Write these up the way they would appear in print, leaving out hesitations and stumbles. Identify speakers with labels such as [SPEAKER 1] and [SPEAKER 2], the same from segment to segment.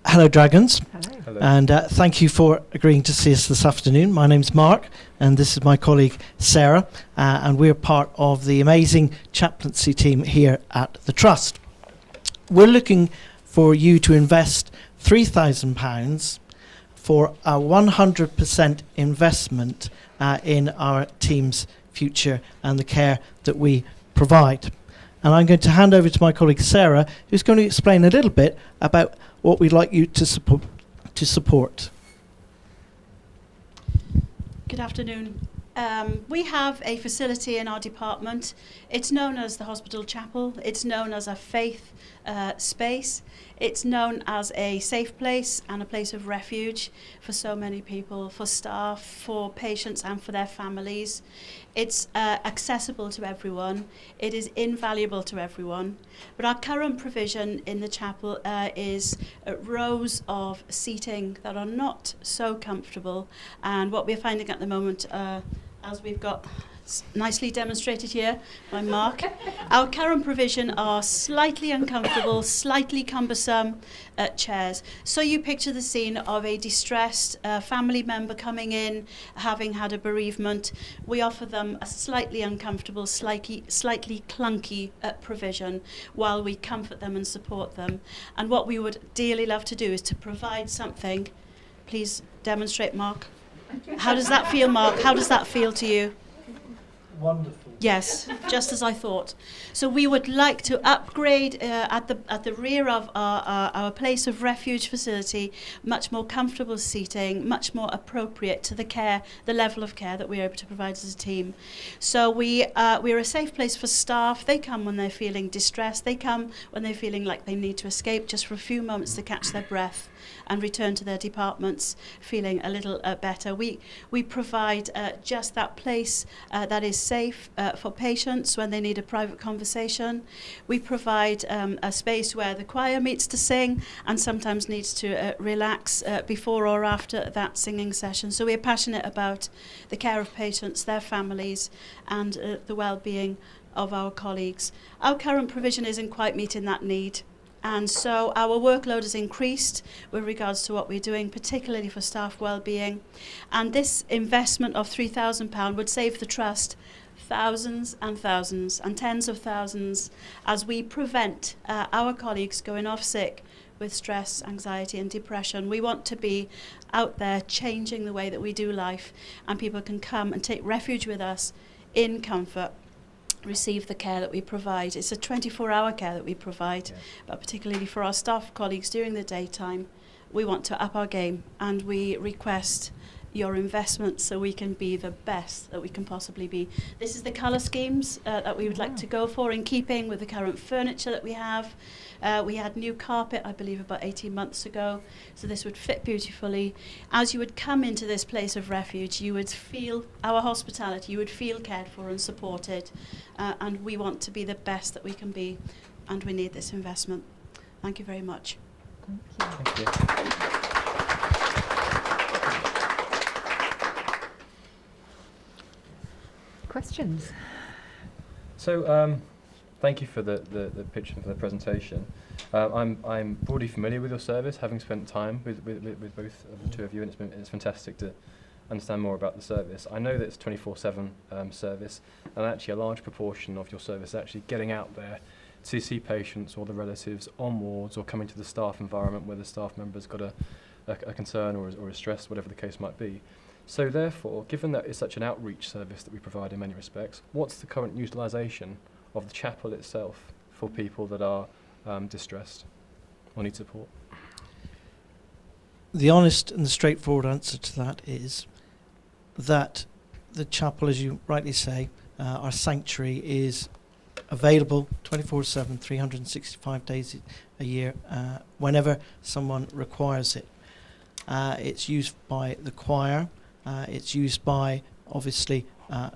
[SPEAKER 1] Hello, Dragons.
[SPEAKER 2] Hello.
[SPEAKER 1] And thank you for agreeing to see us this afternoon. My name's Mark, and this is my colleague Sarah, and we're part of the amazing chaplaincy team here at the Trust. We're looking for you to invest £3,000 for a 100% investment in our team's future and the care that we provide. And I'm going to hand over to my colleague Sarah, who's going to explain a little bit about what we'd like you to support.
[SPEAKER 3] Good afternoon. We have a facility in our department. It's known as the Hospital Chapel. It's known as a faith space. It's known as a safe place and a place of refuge for so many people, for staff, for patients and for their families. It's accessible to everyone. It is invaluable to everyone. But our current provision in the chapel is rows of seating that are not so comfortable. And what we're finding at the moment, as we've got nicely demonstrated here by Mark, our current provision are slightly uncomfortable, slightly cumbersome chairs. So you picture the scene of a distressed family member coming in, having had a bereavement. We offer them a slightly uncomfortable, slightly clunky provision while we comfort them and support them. And what we would dearly love to do is to provide something. Please demonstrate, Mark. How does that feel, Mark? How does that feel to you?
[SPEAKER 1] Wonderful.
[SPEAKER 3] Yes, just as I thought. So we would like to upgrade at the rear of our place of refuge facility, much more comfortable seating, much more appropriate to the level of care that we're able to provide as a team. So we're a safe place for staff. They come when they're feeling distressed. They come when they're feeling like they need to escape just for a few moments to catch their breath and return to their departments feeling a little better. We provide just that place that is safe for patients when they need a private conversation. We provide a space where the choir meets to sing and sometimes needs to relax before or after that singing session. So we're passionate about the care of patients, their families, and the well-being of our colleagues. Our current provision isn't quite meeting that need. And so our workload has increased with regards to what we're doing, particularly for staff well-being. And this investment of £3,000 would save the Trust thousands and thousands and tens of thousands as we prevent our colleagues going off sick with stress, anxiety and depression. We want to be out there changing the way that we do life, and people can come and take refuge with us in comfort, receive the care that we provide. It's a 24-hour care that we provide, but particularly for our staff colleagues during the daytime, we want to up our game, and we request your investment so we can be the best that we can possibly be. This is the colour schemes that we would like to go for, in keeping with the current furniture that we have. We had new carpet, I believe, about 18 months ago, so this would fit beautifully. As you would come into this place of refuge, you would feel our hospitality, you would feel cared for and supported, and we want to be the best that we can be, and we need this investment. Thank you very much.
[SPEAKER 2] Thank you.
[SPEAKER 4] Questions?
[SPEAKER 2] So, thank you for the pitch and for the presentation. I'm broadly familiar with your service, having spent time with both of the two of you, and it's fantastic to understand more about the service. I know that it's a 24/7 service, and actually a large proportion of your service is actually getting out there to see patients or the relatives on wards, or coming to the staff environment where the staff member's got a concern or is stressed, whatever the case might be. So therefore, given that it's such an outreach service that we provide in many respects, what's the current utilisation of the chapel itself for people that are distressed or need support?
[SPEAKER 1] The honest and the straightforward answer to that is that the chapel, as you rightly say, our sanctuary is available 24/7, 365 days a year, whenever someone requires it. It's used by the choir, it's used by, obviously,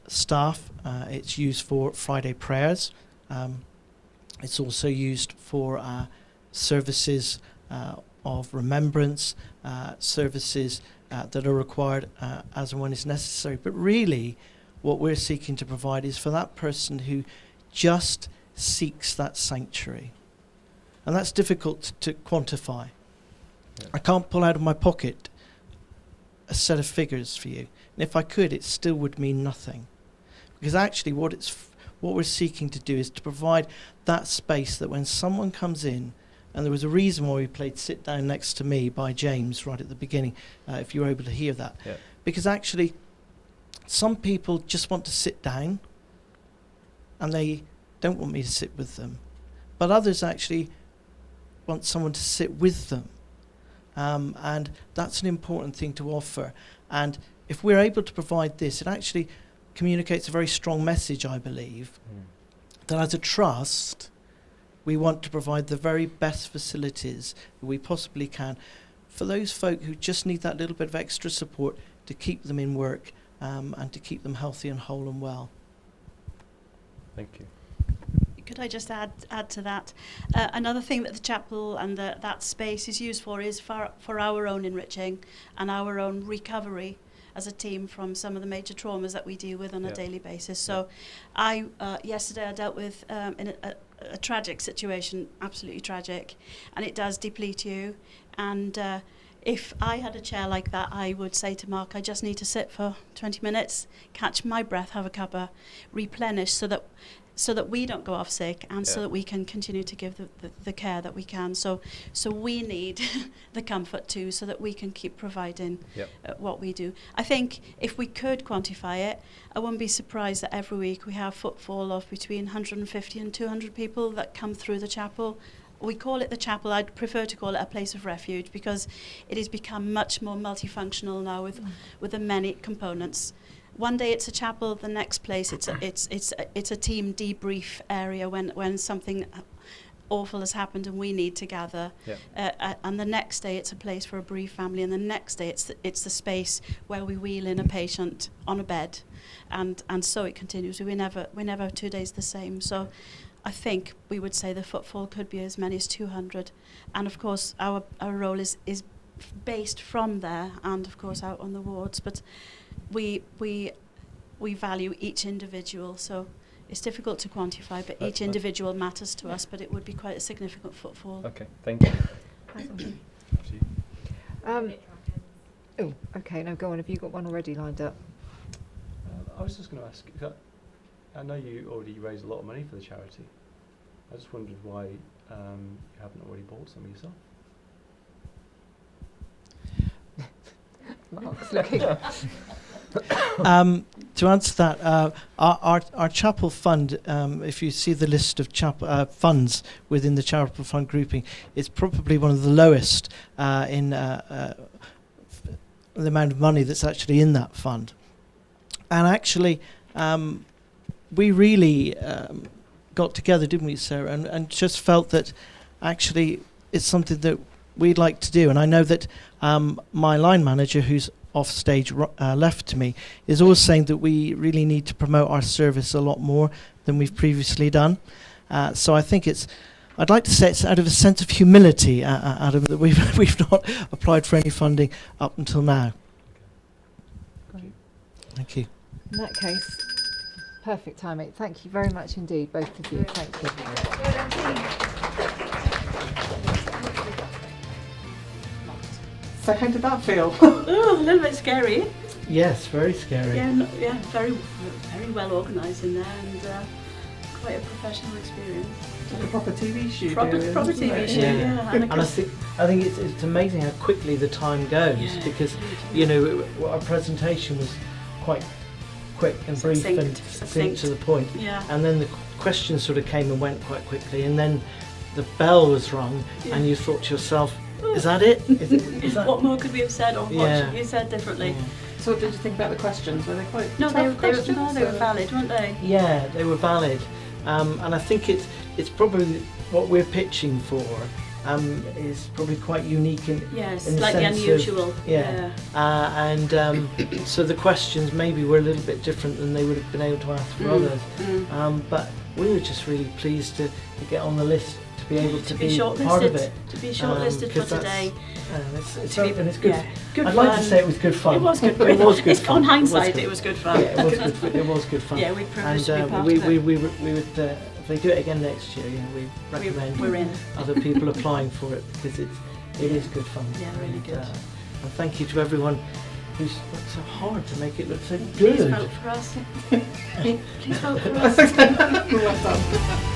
[SPEAKER 1] staff, it's used for Friday prayers, it's also used for services of remembrance, services that are required as and when is necessary. But really, what we're seeking to provide is for that person who just seeks that sanctuary. And that's difficult to quantify.
[SPEAKER 2] Yeah.
[SPEAKER 1] I can't pull out of my pocket a set of figures for you. And if I could, it still would mean nothing. Because actually what we're seeking to do is to provide that space that when someone comes in, and there was a reason why we played Sit Down Next to Me by James right at the beginning, if you were able to hear that.
[SPEAKER 2] Yeah.
[SPEAKER 1] Because actually, some people just want to sit down, and they don't want me to sit with them. But others actually want someone to sit with them. And that's an important thing to offer. And if we're able to provide this, it actually communicates a very strong message, I believe, that as a trust, we want to provide the very best facilities that we possibly can for those folk who just need that little bit of extra support to keep them in work and to keep them healthy and whole and well.
[SPEAKER 2] Thank you.
[SPEAKER 3] Could I just add to that? Another thing that the chapel and that space is used for is for our own enriching and our own recovery as a team from some of the major traumas that we deal with on a daily basis. So yesterday I dealt with in a tragic situation, absolutely tragic, and it does deplete you. And if I had a chair like that, I would say to Mark, I just need to sit for 20 minutes, catch my breath, have a cuppa, replenish so that we don't go off sick and so that we can continue to give the care that we can. So we need the comfort too, so that we can keep providing what we do. I think if we could quantify it, I wouldn't be surprised that every week we have footfall of between 150 and 200 people that come through the chapel. We call it the chapel. I'd prefer to call it a place of refuge because it has become much more multifunctional now with the many components. One day it's a chapel, the next place it's a team debrief area when something awful has happened and we need to gather. And the next day it's a place for a bereaved family, and the next day it's the space where we wheel in a patient on a bed, and so it continues. We're never 2 days the same. So I think we would say the footfall could be as many as 200, and of course our role is based from there, and of course out on the wards, but we value each individual, so it's difficult to quantify, but each individual matters to us, but it would be quite a significant footfall.
[SPEAKER 2] Okay, thank you.
[SPEAKER 4] Okay, no, go on. Have you got one already lined up?
[SPEAKER 5] I was just going to ask, I know you already raised a lot of money for the charity. I just wondered why you haven't already bought some yourself.
[SPEAKER 4] Mark's looking.
[SPEAKER 1] To answer that, our chapel fund, if you see the list of funds within the charitable fund grouping, it's probably one of the lowest in the amount of money that's actually in that fund. And actually, we really got together, didn't we, Sarah, and just felt that actually it's something that we'd like to do. And I know that my line manager, who's off stage left to me, is always saying that we really need to promote our service a lot more than we've previously done. So I think I'd like to say it's out of a sense of humility, Adam, that we've not applied for any funding up until now.
[SPEAKER 4] Great.
[SPEAKER 1] Thank you.
[SPEAKER 4] In that case, perfect timing. Thank you very much indeed, both of you. Thank you.
[SPEAKER 6] So how did that feel?
[SPEAKER 3] Oh, a little bit scary.
[SPEAKER 1] Yes, very scary.
[SPEAKER 3] Yeah, very well organised in there, and quite a professional experience.
[SPEAKER 6] Like a proper TV shoot.
[SPEAKER 3] Proper TV shoot, yeah.
[SPEAKER 1] And I think it's amazing how quickly the time goes, because our presentation was quite quick and brief and succinct to the point.
[SPEAKER 3] Yeah.
[SPEAKER 1] And then the questions sort of came and went quite quickly, and then the bell was rung, and you thought to yourself, is that it? Is that
[SPEAKER 3] what more could we have said, or what should we have said differently?
[SPEAKER 1] Yeah.
[SPEAKER 6] So what did you think about the questions? Were they quite
[SPEAKER 3] No,
[SPEAKER 6] tough questions?
[SPEAKER 3] they were valid, weren't they?
[SPEAKER 1] Yeah, they were valid. And I think it's probably what we're pitching for is probably quite unique in
[SPEAKER 3] Yes,
[SPEAKER 1] the
[SPEAKER 3] slightly
[SPEAKER 1] sense
[SPEAKER 3] unusual.
[SPEAKER 1] And so the questions maybe were a little bit different than they would have been able to ask for others. But we were just really pleased to get on the list to to be able to be
[SPEAKER 3] shortlisted,
[SPEAKER 1] part of it.
[SPEAKER 3] To be shortlisted for
[SPEAKER 1] 'cause that's-
[SPEAKER 3] today.
[SPEAKER 1] It's
[SPEAKER 3] To be-
[SPEAKER 1] and it's good.
[SPEAKER 3] yeah, good
[SPEAKER 1] I'd
[SPEAKER 3] fun.
[SPEAKER 1] like to say it was good fun.
[SPEAKER 3] It was good.
[SPEAKER 1] It was good fun.
[SPEAKER 3] On hindsight,
[SPEAKER 1] good.
[SPEAKER 3] it was good fun.
[SPEAKER 1] Yeah, it was good. It was good fun.
[SPEAKER 3] Yeah, we're privileged to be
[SPEAKER 1] And
[SPEAKER 3] part
[SPEAKER 1] we
[SPEAKER 3] of it.
[SPEAKER 1] would if they do it again next year, we recommend
[SPEAKER 3] We're in.
[SPEAKER 1] other people applying for it because it is good fun.
[SPEAKER 3] Yeah, really
[SPEAKER 1] And,
[SPEAKER 3] good.
[SPEAKER 1] and thank you to everyone who's worked so hard to make it look so
[SPEAKER 3] Please
[SPEAKER 1] good.
[SPEAKER 3] vote for us. Please vote for us.
[SPEAKER 6] Well done.